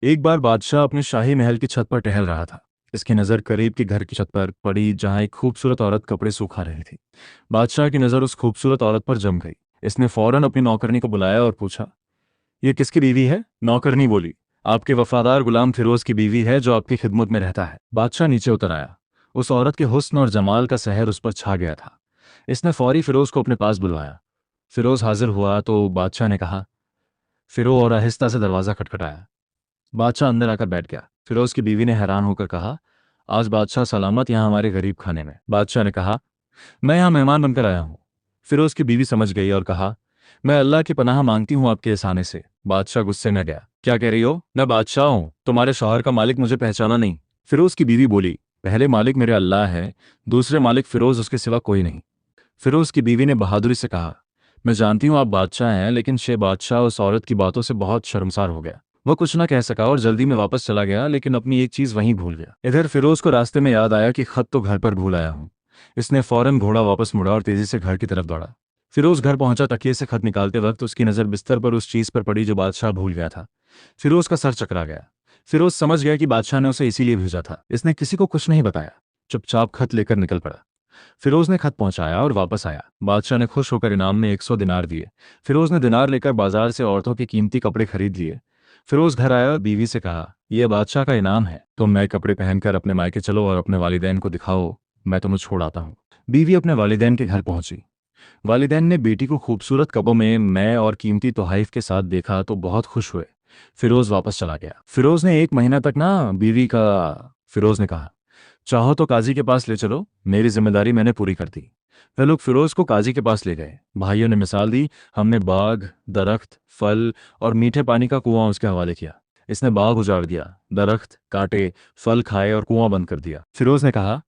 एक बार बादशाह अपने शाही महल की छत पर टहल रहा था। इसकी नज़र करीब के घर की छत पर पड़ी जहां एक खूबसूरत औरत कपड़े सुखा रही थी। बादशाह की नज़र उस खूबसूरत औरत पर जम गई। इसने फौरन अपनी नौकरनी को बुलाया और पूछा, ये किसकी बीवी है? नौकरनी बोली, आपके वफादार गुलाम फिरोज की बीवी है जो आपकी खिदमत में रहता है। बादशाह नीचे उतर आया। उस औरत के हुस्न और जमाल का सहर उस पर छा गया था। इसने फौरी फिरोज को अपने पास बुलवाया। फिरोज हाजिर हुआ तो बादशाह ने कहा, फिरो, और आहिस्ता से दरवाज़ा खटखटाया। बादशाह अंदर आकर बैठ गया। फिरोज की बीवी ने हैरान होकर कहा, आज बादशाह सलामत यहाँ हमारे गरीब खाने में। बादशाह ने कहा, मैं यहाँ मेहमान बनकर आया हूँ। फिरोज की बीवी समझ गई और कहा, मैं अल्लाह की पनाह मांगती हूँ आपके इस आने से। बादशाह गुस्से में गया। क्या कह रही हो? मैं बादशाह हूँ, तुम्हारे शौहर का मालिक मुझे पहचाना नहीं। फिरोज की बीवी बोली, पहले मालिक मेरे अल्लाह है, दूसरे मालिक फिरोज, उसके सिवा कोई नहीं। फिरोज की बीवी ने बहादुरी से कहा, मैं जानती हूँ आप बादशाह हैं, लेकिन शे बादशाह उस औरत की बातों से बहुत शर्मसार हो गया। वह कुछ ना कह सका और जल्दी में वापस चला गया, लेकिन अपनी एक चीज वहीं भूल गया। इधर फिरोज को रास्ते में याद आया कि खत तो घर पर भूल आया हूँ। इसने फौरन घोड़ा वापस मुड़ा और तेजी से घर की तरफ दौड़ा। फिरोज घर पहुंचा। तकिए से खत निकालते वक्त उसकी नजर बिस्तर पर उस चीज पर पड़ी जो बादशाह भूल गया था। फिरोज का सर चकरा गया। फिरोज समझ गया कि बादशाह ने उसे इसीलिए भेजा था। इसने किसी को कुछ नहीं बताया, चुपचाप खत लेकर निकल पड़ा। फिरोज ने खत पहुंचाया और वापस आया। बादशाह ने खुश होकर इनाम में 100 दिनार दिए। फिरोज ने दिनार लेकर बाजार से औरतों के कीमती कपड़े खरीद लिए। फिरोज घर आया और बीवी से कहा, यह बादशाह का इनाम है, तुम नए कपड़े पहनकर अपने मायके चलो और अपने वालिदैन को दिखाओ, मैं तुम्हें छोड़ आता हूँ। बीवी अपने वालिदैन के घर पहुंची। वालिदैन ने बेटी को खूबसूरत कपड़ों में नए और कीमती तोहफे के साथ देखा तो बहुत खुश हुए। फिरोज वापस चला गया। फिरोज ने 1 महीना तक ना बीवी का फिरोज ने कहा, चाहो तो काजी के पास ले चलो, मेरी जिम्मेदारी मैंने पूरी कर दी। वे लोग फिरोज को काजी के पास ले गए। भाइयों ने मिसाल दी, हमने बाग, दरख्त, फल और मीठे पानी का कुआं उसके हवाले किया। इसने बाग उजाड़ दिया, दरख्त काटे, फल खाए और कुआं बंद कर दिया। फिरोज ने कहा,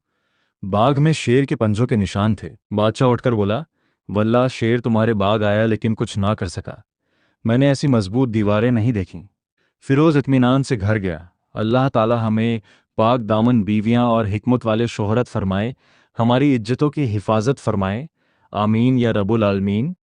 बाग में शेर के पंजों के निशान थे। बादशाह उठकर बोला, वल्लाह शेर तुम्हारे बाग आया लेकिन कुछ ना कर सका, मैंने ऐसी मजबूत दीवारें नहीं देखी। फिरोज इत्मीनान से घर गया। अल्लाह ताला हमें पाक दामन बीवियां और हिकमत वाले शोहरत फरमाए, हमारी इज्जतों की हिफाजत फरमाए। आमीन या रब्बुल आलमीन।